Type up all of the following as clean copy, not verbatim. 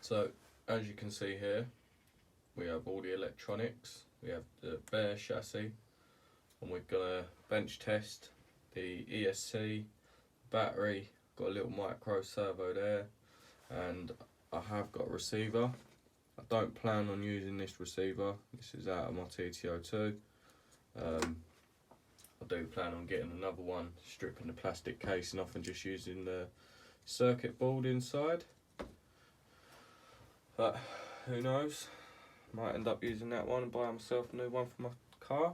So as you can see here, we have all the electronics, we have the bare chassis, and we're gonna bench test the ESC, battery, got a little micro servo there, and I have got a receiver. I don't plan on using this receiver, this is out of my TTO2. I do plan on getting another one, stripping the plastic casing off and just using the circuit board inside. But who knows, might end up using that one and buy myself a new one for my car.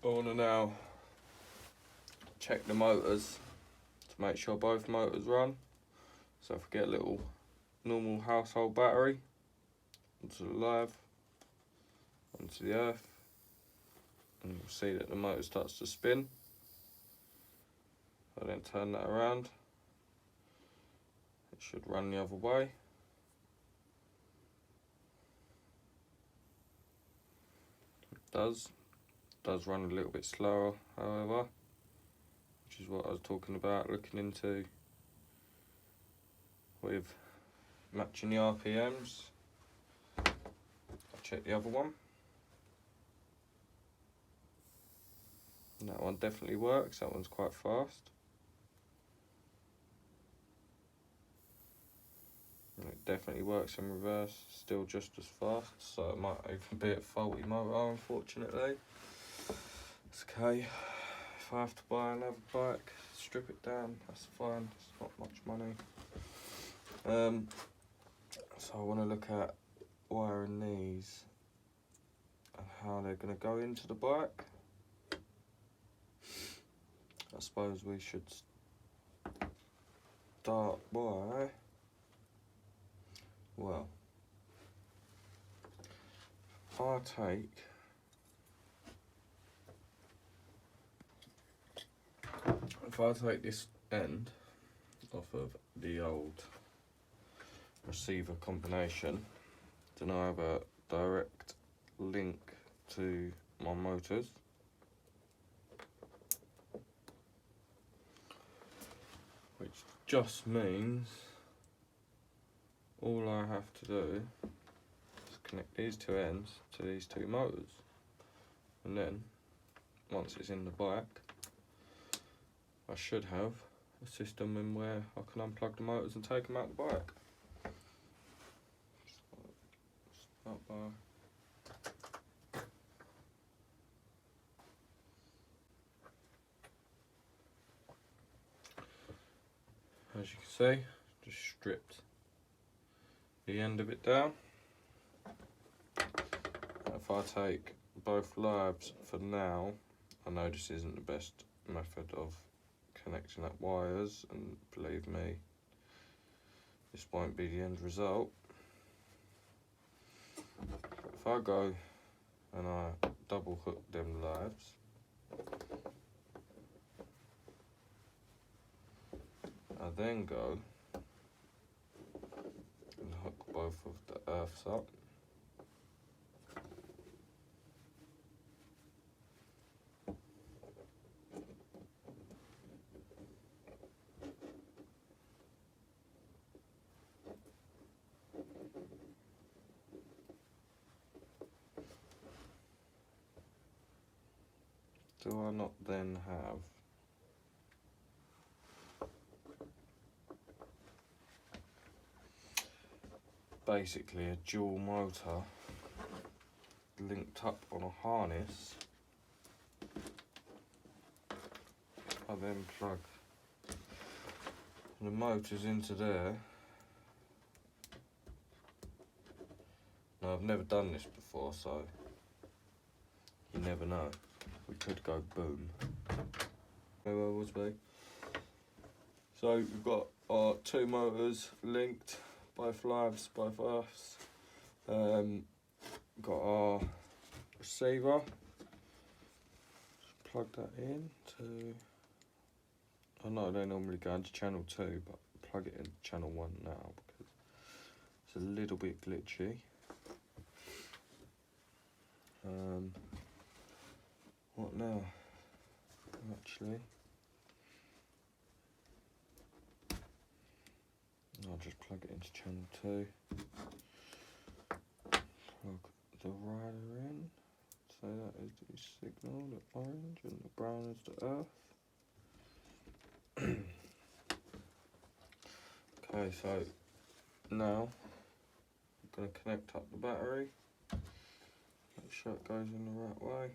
I want to now check the motors to make sure both motors run. So if I get a little normal household battery onto the live, onto the earth, and you'll see that the motor starts to spin. I then turn that around, it should run the other way. It does run a little bit slower, however, which is what I was talking about, looking into with matching the RPMs. I'll check the other one. And that one definitely works, that one's quite fast. And it definitely works in reverse, still just as fast, so it might even be a faulty motor, unfortunately. It's okay. If I have to buy another bike, strip it down, that's fine, it's not much money. So I want to look at wiring these and how they're going to go into the bike. I suppose we should start by, well, if I take this end off of the old receiver combination, then I have a direct link to my motors. Which just means all I have to do is connect these two ends to these two motors, and then once it's in the bike, I should have a system in where I can unplug the motors and take them out the bike. Start by as you can see, just stripped the end of it down. If I take both lives for now, I know this isn't the best method of connecting up wires, and believe me, this won't be the end result. But if I go and I double hook them lives, I then go and hook both of the earths up. Do I not then have basically a dual motor linked up on a harness? I then plug the motors into there. Now I've never done this before, so you never know. We could go boom. Where was we? So we've got our two motors linked, both lives, both earths. Got our receiver. Just plug that in to. I know they normally go into channel 2, but plug it into channel 1 now because it's a little bit glitchy. What now? Actually, plug it into channel 2. Plug the rider in. So that is the signal, the orange, and the brown is the earth. Okay, so now I'm going to connect up the battery. Make sure it goes in the right way.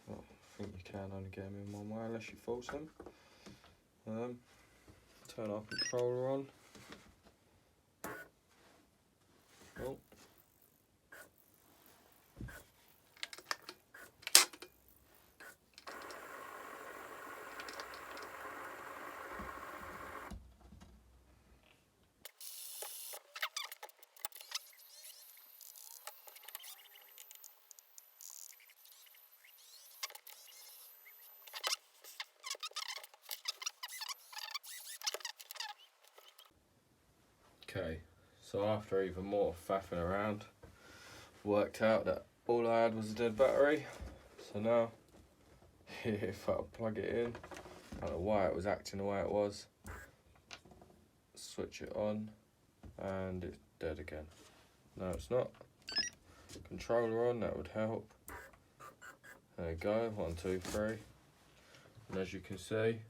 Well, I think you can only get them in one way unless you force them. Turn our controller on. Oh. Okay, so after even more faffing around, worked out that all I had was a dead battery. So now, if I plug it in, I don't know why it was acting the way it was. Switch it on, and it's dead again. No, it's not. Controller on, that would help. There you go, 1, 2, 3. And as you can see,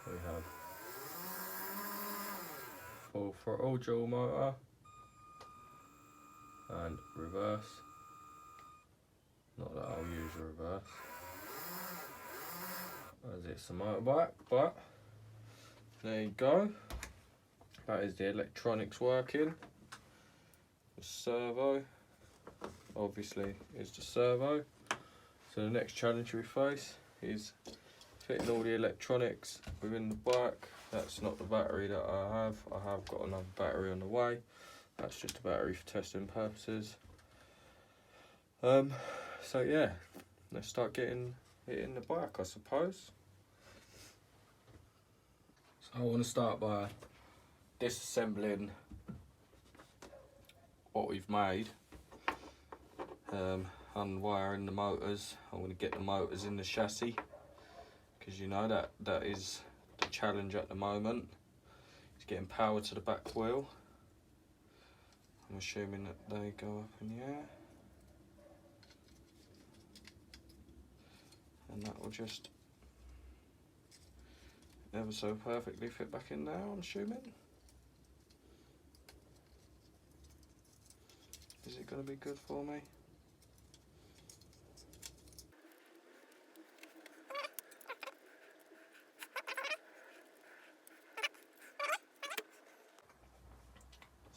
we have full throttle dual motor and reverse. Not that I'll use a reverse, as it's a motorbike, but there you go. That is the electronics working. The servo, obviously, is the servo. So the next challenge we face is fitting all the electronics within the bike. That's not the battery that I have. I have got another battery on the way. That's just a battery for testing purposes. So yeah, let's start getting it in the bike, I suppose. So I want to start by disassembling what we've made, unwiring the motors. I'm going to get the motors in the chassis, because you know that is the challenge at the moment. It's getting power to the back wheel. I'm assuming that they go up in the air, and that will just ever so perfectly fit back in there, I'm assuming. Is it going to be good for me?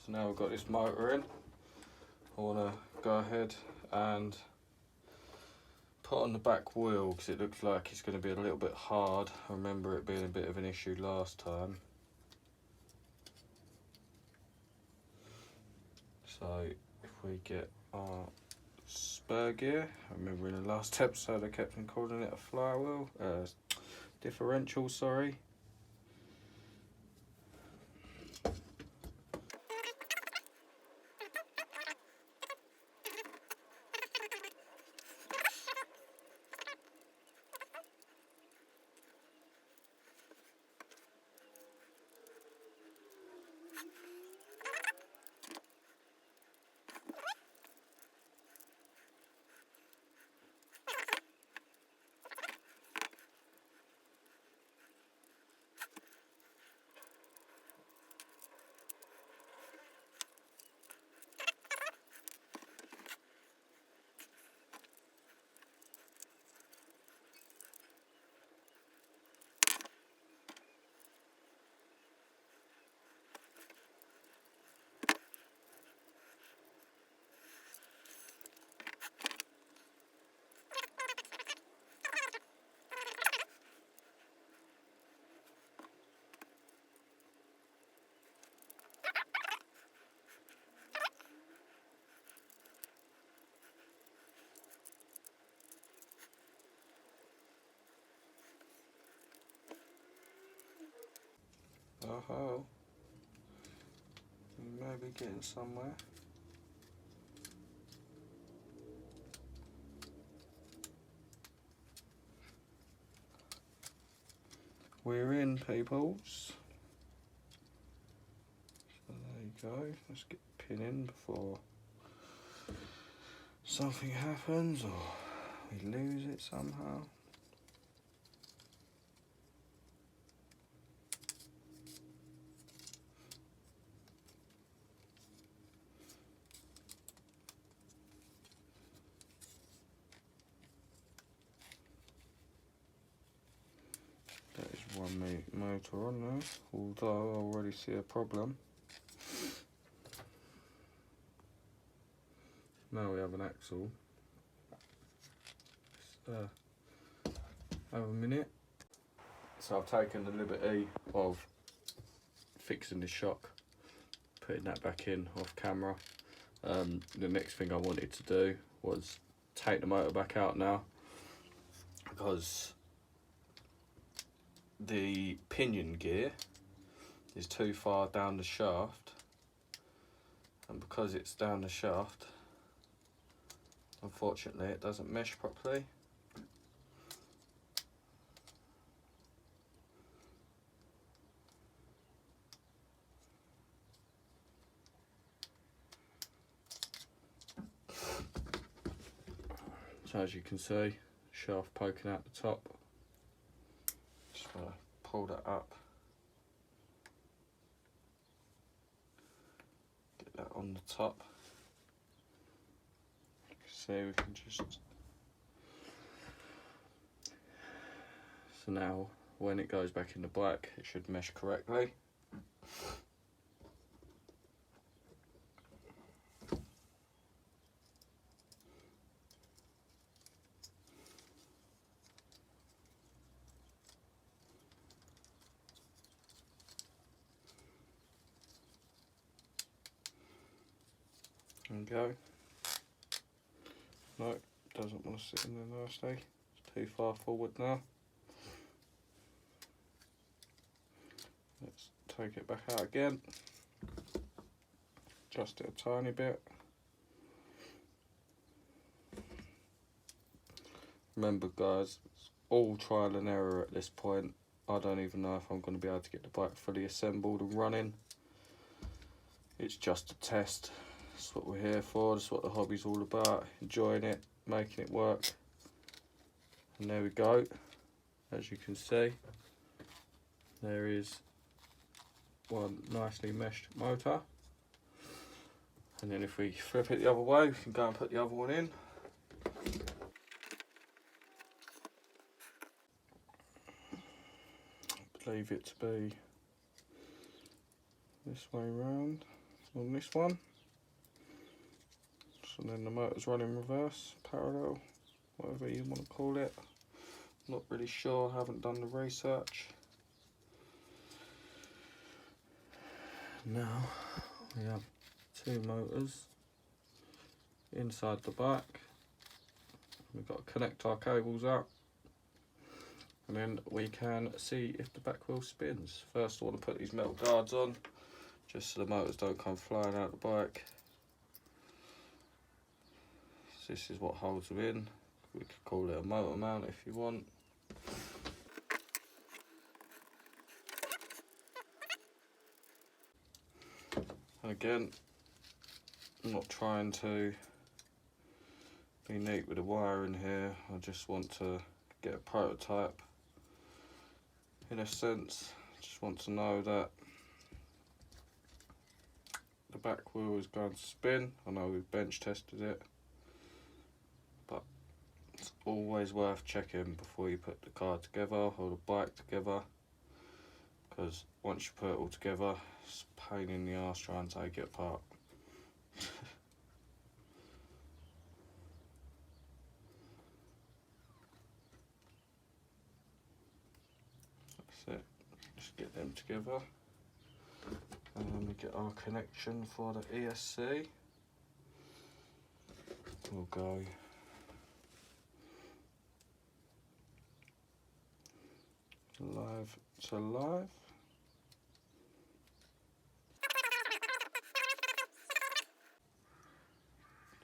So now we've got this motor in, I want to go ahead and put on the back wheel, because it looks like it's going to be a little bit hard. I remember it being a bit of an issue last time. So if we get our spur gear, I remember in the last episode I kept on calling it a flywheel, differential, sorry. Oh, we may be getting somewhere. we're in, peoples. So there you go. Let's get the pin in before something happens or we lose it somehow. That is one motor on there, although I already see a problem. Now we have an axle. Have a minute. So I've taken the liberty of fixing the shock, putting that back in off camera. The next thing I wanted to do was take the motor back out now, because the pinion gear is too far down the shaft, and because it's down the shaft, unfortunately it doesn't mesh properly. So as you can see, shaft poking out the top. Just want to pull that up. Get that on the top. You can see we can just... So now when it goes back in the bike, it should mesh correctly. There we go. No, doesn't want to sit in there nicely. It's too far forward now. Let's take it back out again. Adjust it a tiny bit. Remember guys, it's all trial and error at this point. I don't even know if I'm going to be able to get the bike fully assembled and running. It's just a test. That's what we're here for, that's what the hobby's all about. Enjoying it, making it work. And there we go. As you can see, there is one nicely meshed motor. And then if we flip it the other way, we can go and put the other one in. I believe it to be this way round on this one. So then the motor's running reverse, parallel, whatever you want to call it. Not really sure, haven't done the research. Now we have two motors inside the bike. We've got to connect our cables up, and then we can see if the back wheel spins. First I want to put these metal guards on, just so the motors don't come flying out the bike. So this is what holds them in. We could call it a motor mount if you want. And again, I'm not trying to be neat with the wiring here. I just want to get a prototype. In a sense, just want to know that the back wheel is going to spin. I know we've bench tested it, but it's always worth checking before you put the car together or the bike together, because once you put it all together, it's a pain in the arse trying to take it apart. That's it, just get them together. And then we get our connection for the ESC. We'll go live to live.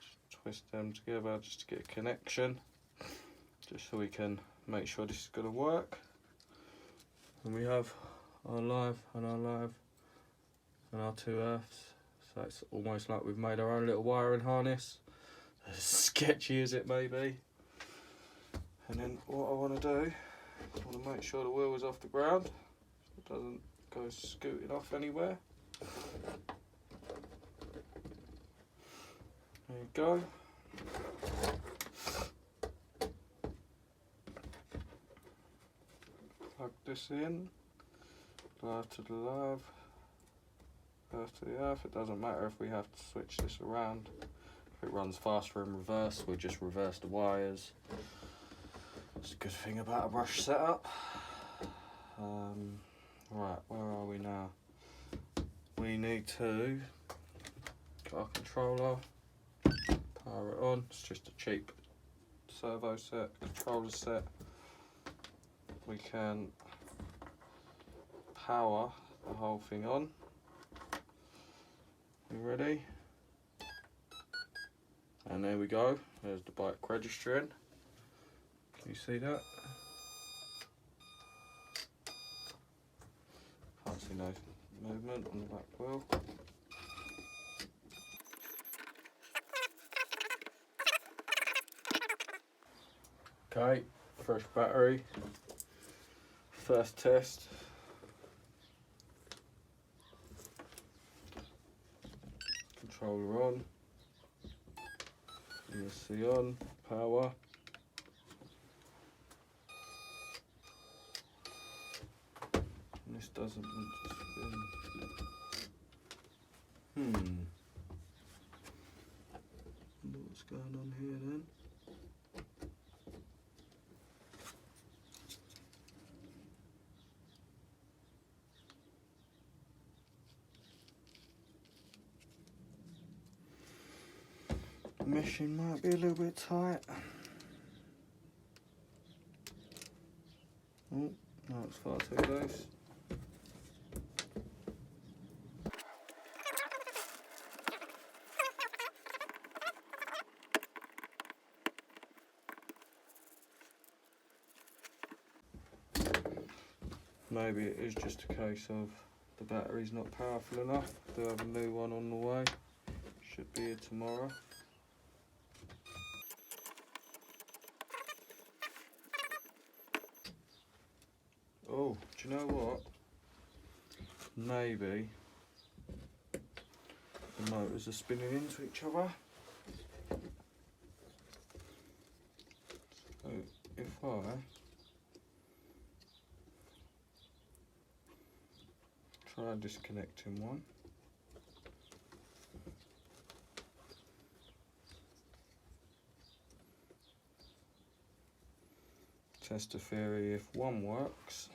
Just twist them together just to get a connection, just so we can make sure this is going to work. And we have our live and our live and our 2 earths. So it's almost like we've made our own little wiring harness, as sketchy as it may be. And then what I want to do is I want to make sure the wheel is off the ground, so it doesn't go scooting off anywhere. There you go. Plug this in, live to the live, earth to the earth. It doesn't matter if we have to switch this around. If it runs faster in reverse, we'll just reverse the wires. It's a good thing about a brush setup. Right, where are we now? We need to get our controller, power it on. It's just a cheap servo set, controller set. We can power the whole thing on. You ready? And there we go. There's the bike registering. Can you see that? Can't see no movement on the back wheel. Okay, fresh battery. First test. Controller on. ESC on. Power. And this doesn't want to spin. What's going on here then? Meshing might be a little bit tight. Oh, no, it's far too close. Maybe it is just a case of the battery's not powerful enough. I do have a new one on the way. Should be here tomorrow. Oh, do you know what? Maybe the motors are spinning into each other. So if I try disconnecting one. Test the theory if one works,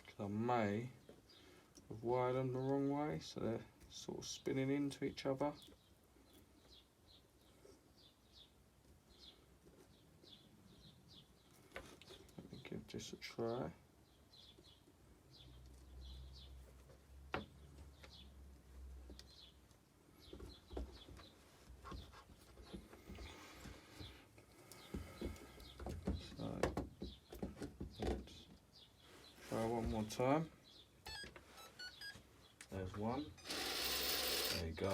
because I may have wired them the wrong way, so they're sort of spinning into each other. Let me give this a try. One more time. There's one. There you go.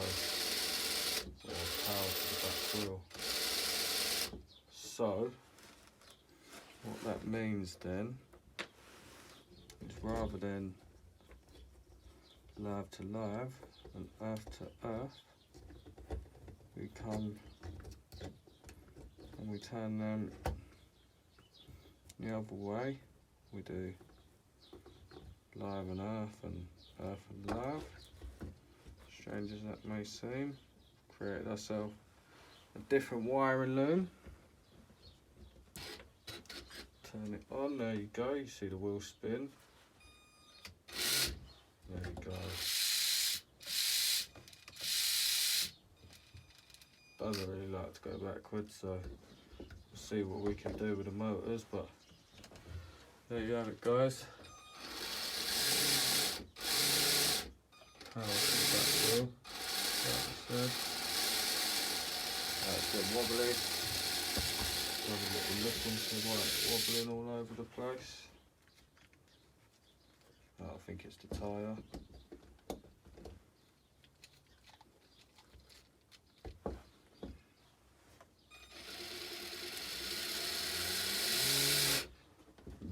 There's power to the back wheel. So, what that means then is rather than live to live and earth to earth, we come and we turn them the other way. We do live and earth and live. Strange as that may seem, created ourselves a different wiring loom. Turn it on, there you go, you see the wheel spin. There you go. Doesn't really like to go backwards, so we'll see what we can do with the motors, but there you have it, guys. Power to the back wheel, like I said. It's a bit wobbly. Have a little look into why it's wobbling all over the place. I think it's the tyre.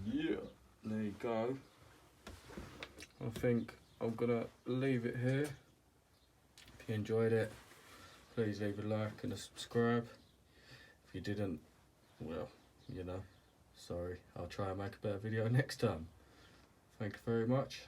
Yeah, there you go. I think I'm gonna leave it here. If you enjoyed it, please leave a like and a subscribe. If you didn't, well, you know, sorry. I'll try and make a better video next time. Thank you very much.